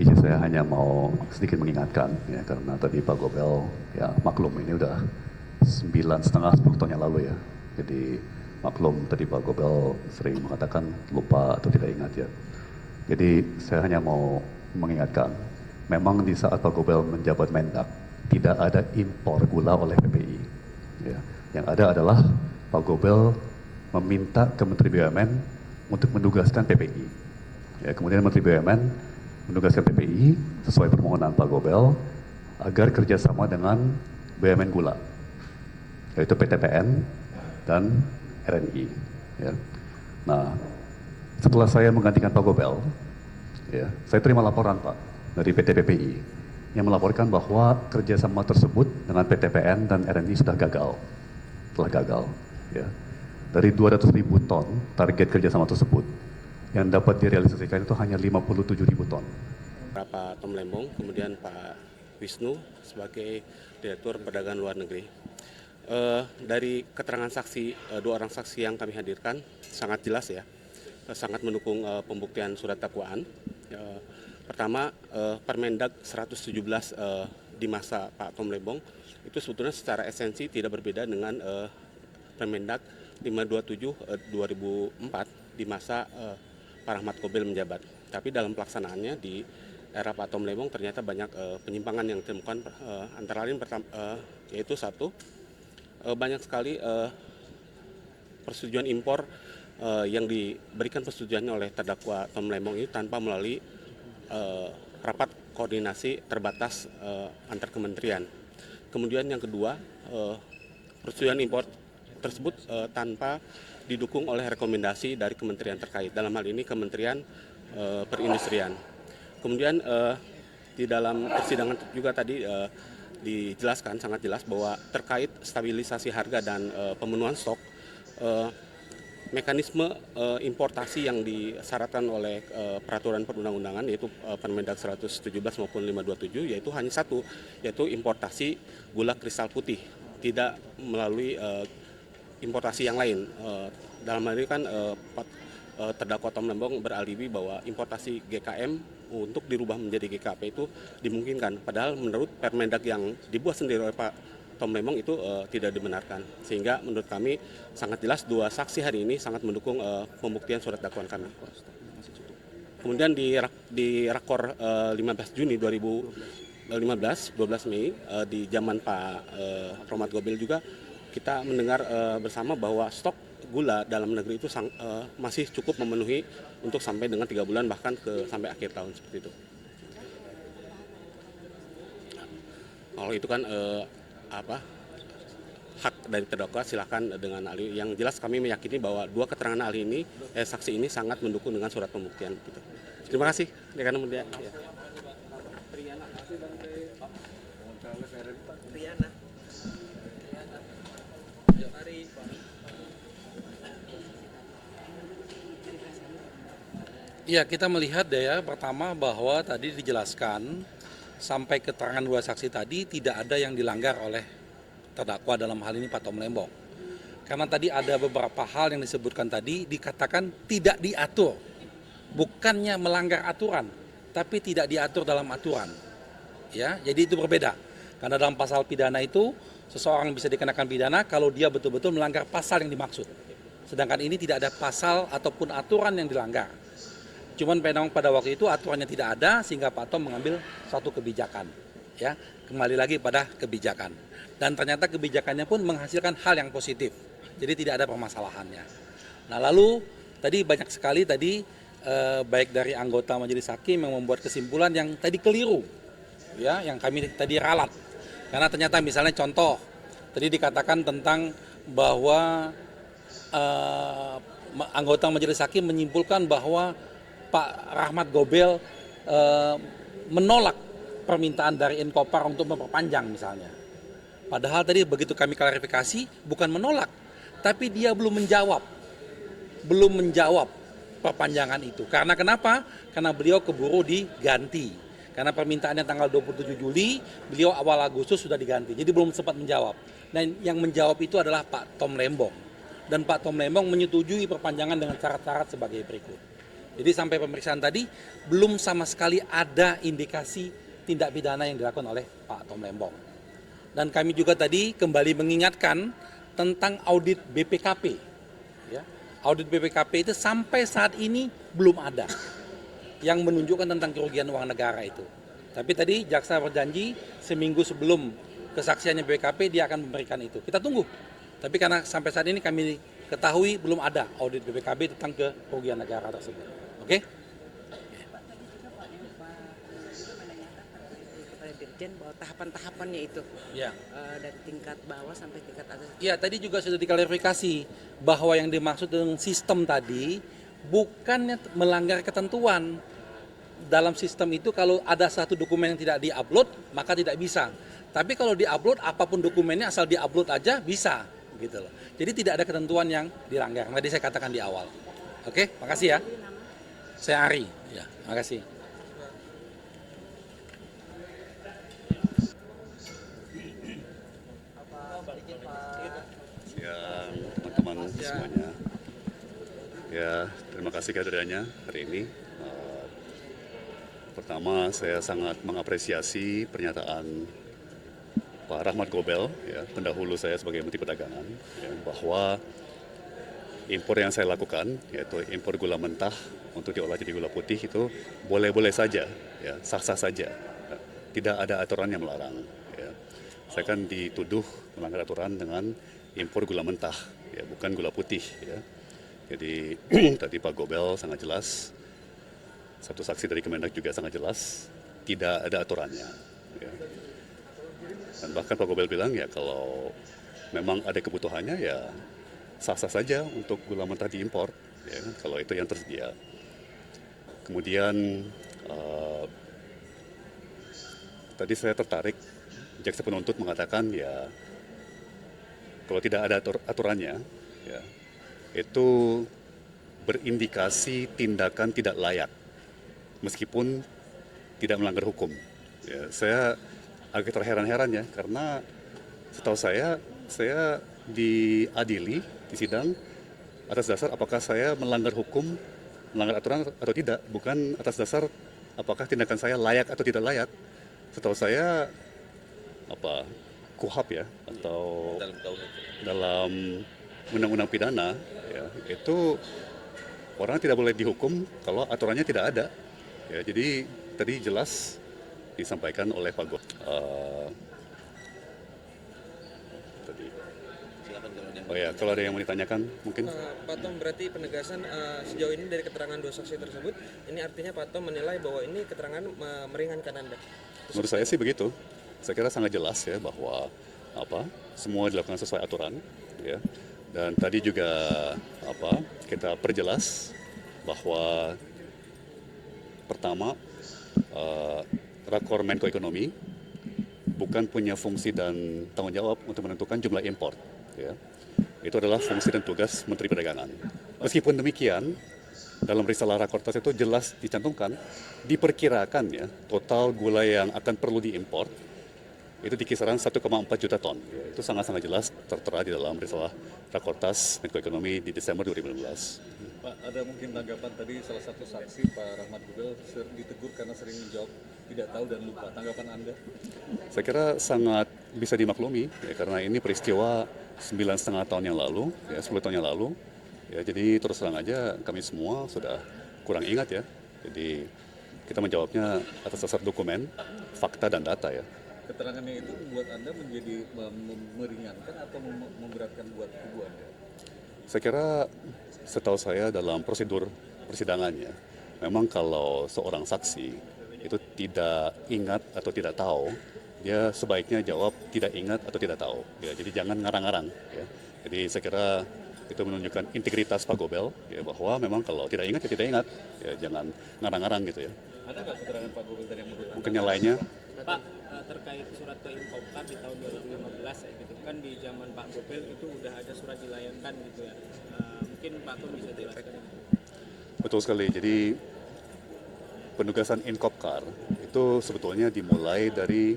izin saya hanya mau sedikit mengingatkan ya, karena tadi Pak Gobel ya maklum ini udah 9,5-10 tahun yang lalu ya. Jadi maklum tadi Pak Gobel sering mengatakan lupa atau tidak ingat ya. Jadi saya hanya mau mengingatkan, memang di saat Pak Gobel menjabat Mendak tidak ada impor gula oleh PPI. Ya. Yang ada adalah Pak Gobel meminta ke Menteri BUMN untuk menugaskan PPI. Ya, kemudian Menteri BUMN menugaskan PPI sesuai permohonan Pak Gobel agar kerjasama dengan BUMN Gula, yaitu PTPN dan RNI. Ya. Nah, setelah saya menggantikan Pak Gobel, ya, saya terima laporan Pak dari PT PPI yang melaporkan bahwa kerjasama tersebut dengan PTPN dan RNI sudah gagal, telah gagal. Ya. Dari 200.000 ton target kerjasama tersebut, yang dapat direalisasikan itu hanya 57.000 ton. Pak Tom Lembong, kemudian Pak Wisnu sebagai Direktur Perdagangan Luar Negeri. Dari keterangan saksi, dua orang saksi yang kami hadirkan sangat jelas ya, sangat mendukung pembuktian surat dakwaan. Pertama, Permendag 117 di masa Pak Tom Lembong itu sebetulnya secara esensi tidak berbeda dengan Permendag 527 2004 di masa Pak Rahmat Gobel menjabat. Tapi dalam pelaksanaannya di era Pak Tom Lembong ternyata banyak penyimpangan yang ditemukan, antara lain yaitu satu, banyak sekali persetujuan impor yang diberikan persetujuannya oleh terdakwa Tom Lembong ini tanpa melalui rapat koordinasi terbatas antar kementerian. Kemudian yang kedua, persetujuan impor tersebut tanpa didukung oleh rekomendasi dari kementerian terkait, dalam hal ini Kementerian Perindustrian. Kemudian di dalam persidangan juga tadi dijelaskan sangat jelas bahwa terkait stabilisasi harga dan pemenuhan stok, mekanisme importasi yang disyaratkan oleh peraturan perundang-undangan yaitu Permendag 117 maupun 527 yaitu hanya satu, yaitu importasi gula kristal putih, tidak melalui importasi yang lain. Dalam hal ini kan terdakwa Tom Lembong beralibi bahwa importasi GKM untuk dirubah menjadi GKP itu dimungkinkan. Padahal menurut Permendag yang dibuat sendiri oleh Pak Tom Lembong itu tidak dibenarkan. Sehingga menurut kami sangat jelas dua saksi hari ini sangat mendukung pembuktian surat dakwaan kami. Kemudian di Rakor 15 Juni 2015, 12 Mei di zaman Pak Rahmat Gobel juga kita mendengar bersama bahwa stok gula dalam negeri itu masih cukup memenuhi untuk sampai dengan 3 bulan bahkan sampai akhir tahun seperti itu. Kalau itu kan hak dari terdakwa, silakan dengan ahli. Yang jelas kami meyakini bahwa dua keterangan ahli ini, saksi ini sangat mendukung dengan surat pembuktian. Gitu. Terima kasih. Ya. Ya, kita melihat deh ya, pertama bahwa tadi dijelaskan sampai keterangan dua saksi tadi tidak ada yang dilanggar oleh terdakwa dalam hal ini Pak Tom Lembong. Karena tadi ada beberapa hal yang disebutkan tadi dikatakan tidak diatur. Bukannya melanggar aturan, tapi tidak diatur dalam aturan. Ya, jadi itu berbeda. Karena dalam pasal pidana itu seseorang bisa dikenakan pidana kalau dia betul-betul melanggar pasal yang dimaksud. Sedangkan ini tidak ada pasal ataupun aturan yang dilanggar. Cuman memang pada waktu itu aturannya tidak ada sehingga Pak Tom mengambil suatu kebijakan. Ya, kembali lagi pada kebijakan. Dan ternyata kebijakannya pun menghasilkan hal yang positif. Jadi tidak ada permasalahannya. Nah, lalu tadi banyak sekali baik dari anggota majelis hakim yang membuat kesimpulan yang tadi keliru. Ya, yang kami tadi ralat. Karena ternyata misalnya contoh tadi dikatakan tentang bahwa anggota majelis hakim menyimpulkan bahwa Pak Rahmat Gobel menolak permintaan dari Enkopar untuk memperpanjang misalnya. Padahal tadi begitu kami klarifikasi bukan menolak, tapi dia belum menjawab perpanjangan itu. Karena kenapa? Karena beliau keburu diganti. Karena permintaannya tanggal 27 Juli, beliau awal Agustus sudah diganti. Jadi belum sempat menjawab. Dan yang menjawab itu adalah Pak Tom Lembong. Dan Pak Tom Lembong menyetujui perpanjangan dengan syarat-syarat sebagai berikut. Jadi sampai pemeriksaan tadi belum sama sekali ada indikasi tindak pidana yang dilakukan oleh Pak Tom Lembong. Dan kami juga tadi kembali mengingatkan tentang audit BPKP. Ya, audit BPKP itu sampai saat ini belum ada yang menunjukkan tentang kerugian uang negara itu. Tapi tadi jaksa berjanji seminggu sebelum kesaksiannya BPKP dia akan memberikan itu. Kita tunggu. Tapi karena sampai saat ini kami ketahui belum ada audit BPKP tentang kerugian negara tersebut. Oke? Kepada Dirjen bahwa tahapan-tahapannya itu Ya. dari tingkat bawah sampai tingkat atas. Ya, tadi juga sudah diklarifikasi bahwa yang dimaksud dengan sistem tadi bukannya melanggar ketentuan. Dalam sistem itu kalau ada satu dokumen yang tidak diupload, maka tidak bisa. Tapi kalau diupload, apapun dokumennya asal diupload aja bisa, gitu loh. Jadi tidak ada ketentuan yang dilanggar. Tadi saya katakan di awal. Oke, makasih ya. Saya Ari. Ya, makasih. Siang teman-teman semuanya. Ya, terima kasih kehadirannya hari ini. Pertama, saya sangat mengapresiasi pernyataan Pak Rahmat Gobel, ya, pendahulu saya sebagai Menteri Perdagangan, ya, bahwa impor yang saya lakukan, yaitu impor gula mentah untuk diolah jadi gula putih itu boleh-boleh saja, ya, sah-sah saja. Ya. Tidak ada aturan yang melarang. Ya. Saya kan dituduh melanggar aturan dengan impor gula mentah, ya, bukan gula putih. Ya. Jadi tadi Pak Gobel sangat jelas, satu saksi dari Kemendag juga sangat jelas, tidak ada aturannya. Ya. Dan bahkan Pak Gobel bilang ya kalau memang ada kebutuhannya ya sah-sah saja untuk gula mentah diimpor, ya, kalau itu yang tersedia. Kemudian tadi saya tertarik, jaksa penuntut mengatakan ya kalau tidak ada aturannya, ya, itu berindikasi tindakan tidak layak. Meskipun tidak melanggar hukum. Ya, saya agak terheran-heran ya, karena setahu saya diadili di sidang atas dasar apakah saya melanggar hukum, melanggar aturan atau tidak, bukan atas dasar apakah tindakan saya layak atau tidak layak. Setahu saya KUHAP ya, atau dalam undang-undang pidana ya, itu orang tidak boleh dihukum kalau aturannya tidak ada. Ya, jadi tadi jelas disampaikan oleh Pak Gobel. Oh ya, kalau ada yang mau ditanyakan mungkin. Pak Tom, berarti penegasan sejauh ini dari keterangan dua saksi tersebut, ini artinya Pak Tom menilai bahwa ini keterangan meringankan Anda? Menurut saya sih begitu. Saya kira sangat jelas ya bahwa semua dilakukan sesuai aturan, ya. Dan tadi juga kita perjelas bahwa pertama Rakor Menko Ekonomi bukan punya fungsi dan tanggung jawab untuk menentukan jumlah impor, ya. Itu adalah fungsi dan tugas Menteri Perdagangan. Meskipun demikian, dalam risalah Rakortas itu jelas dicantumkan, diperkirakan ya total gula yang akan perlu diimpor itu di kisaran 1,4 juta ton. Ya, itu sangat-sangat jelas tertera di dalam risalah Rakortas Menko Ekonomi di Desember 2015. Pak, ada mungkin tanggapan tadi salah satu saksi Pak Rahmat Gobel ditegur karena sering menjawab tidak tahu dan lupa. Tanggapan Anda? Saya kira sangat bisa dimaklumi ya, karena ini peristiwa 9,5 tahun yang lalu, ya 10 tahun yang lalu. Ya, jadi terus terang aja kami semua sudah kurang ingat ya. Jadi kita menjawabnya atas dasar dokumen, fakta dan data ya. Keterangannya itu membuat Anda menjadi meringankan atau memberatkan buat kubu Anda? Saya kira setahu saya dalam prosedur persidangannya, memang kalau seorang saksi itu tidak ingat atau tidak tahu, dia sebaiknya jawab tidak ingat atau tidak tahu. Ya, jadi jangan ngarang-ngarang. Ya. Jadi saya kira itu menunjukkan integritas Pak Gobel, ya, bahwa memang kalau tidak ingat ya tidak ingat, ya, jangan ngarang-ngarang gitu ya. Ada nggak keterangan Pak Gobel tadi yang menurut Mungkin yang lainnya. Pak, terkait surat ke Infopar di tahun 2015 ya gitu kan di zaman Pak Gobel itu udah ada surat dilayangkan gitu ya. Mungkin Pak Tom bisa jelaskan. Betul sekali. Jadi penugasan Infopar itu sebetulnya dimulai dari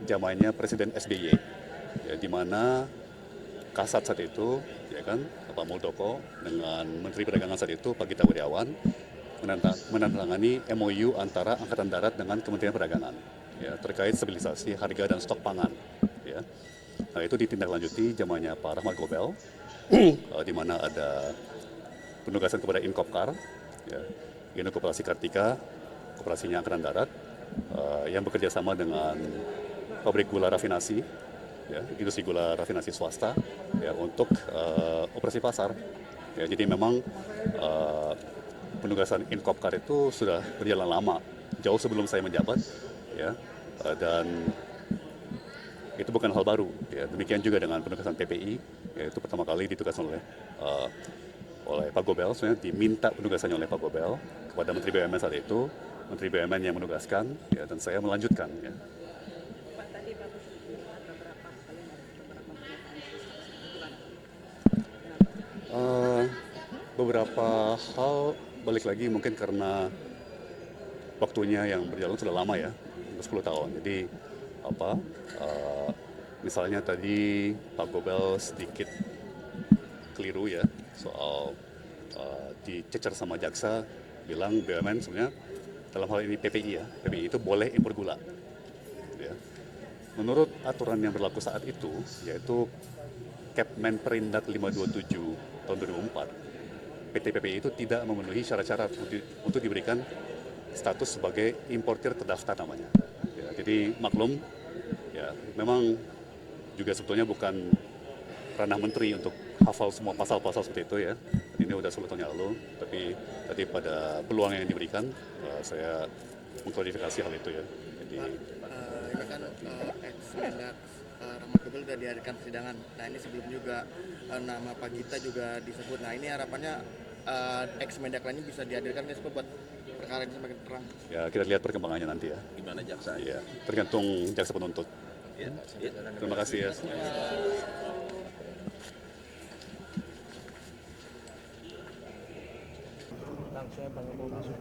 zamannya Presiden SBY, ya, di mana Kasat saat itu, ya kan, Pak Muldoko dengan Menteri Perdagangan saat itu Pak Gita Wirjawan menandatangani MOU antara Angkatan Darat dengan Kementerian Perdagangan ya, terkait stabilisasi harga dan stok pangan. Ya. Nah, itu ditindaklanjuti zamannya Pak Rahmat Gobel, di mana ada penugasan kepada Inkopkar, ya, Unit Koperasi Kartika, koperasinya Angkatan Darat, yang bekerja sama dengan pabrik gula rafinasi, ya, industri gula rafinasi swasta, ya, untuk operasi pasar. Ya, jadi memang penugasan Inkopkar itu sudah berjalan lama, jauh sebelum saya menjabat, ya, dan itu bukan hal baru. Ya. Demikian juga dengan penugasan PPI, yaitu pertama kali ditugaskan oleh Pak Gobel, sebenarnya diminta penugasannya oleh Pak Gobel kepada Menteri BUMN saat itu, Menteri BUMN yang menugaskan, ya, dan saya melanjutkan. Ya. Pak, tadi Bapak sebut ada beberapa pernyataan. Beberapa hal balik lagi mungkin karena waktunya yang berjalan sudah lama ya, 10 tahun. Jadi misalnya tadi Pak Gobel sedikit keliru ya soal dicecer sama jaksa, bilang BUMN sebenarnya dalam hal ini PPI ya, PPI itu boleh impor gula. Ya. Menurut aturan yang berlaku saat itu, yaitu Kepmen Perindak 527 tahun 2004, PT PPI itu tidak memenuhi syarat-syarat untuk diberikan status sebagai importir terdaftar namanya. Ya, jadi maklum, ya memang juga sebetulnya bukan ranah menteri untuk hafal semua pasal-pasal seperti itu ya. Ini udah 10 tahun yang lalu, tapi tadi pada peluang yang diberikan, saya mengklarifikasi hal itu ya. Jadi ini kan ex-Mendak Rahmat Gobel sudah dihadirkan persidangan. Nah ini sebelum juga nama Pak Gita juga disebut. Nah ini harapannya ex-Mendak lainnya bisa dihadirkan nggak sih Pak, buat perkara ini semakin terang? Ya kita lihat perkembangannya nanti ya. Gimana jaksa? Ya, tergantung jaksa penuntut. Ya. Terima kasih ya. Langsung Bang mau masuk.